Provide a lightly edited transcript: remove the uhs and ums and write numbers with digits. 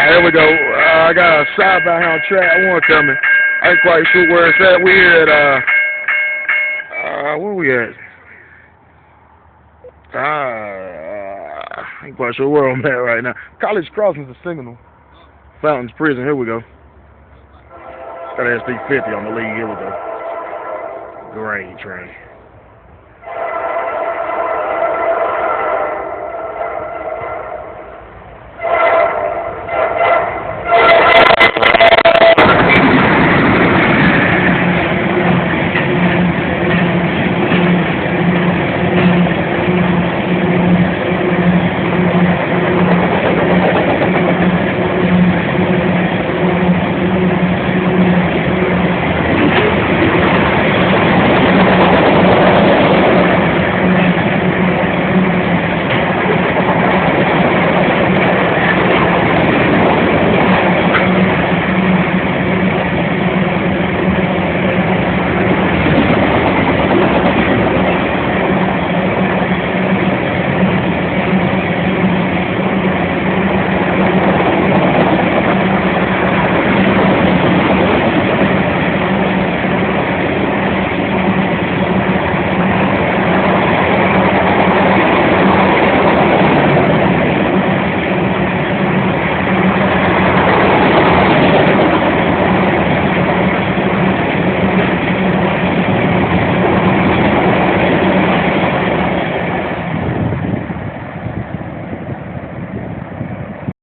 Here we go. I got a southbound here on track one coming. I ain't quite sure where it's at. We here at where we at? I ain't quite sure where I'm at right now. College Crossing's a signal. Fountains Prison. Here we go. Got an SD60 on the lead. Here we go. Grain train.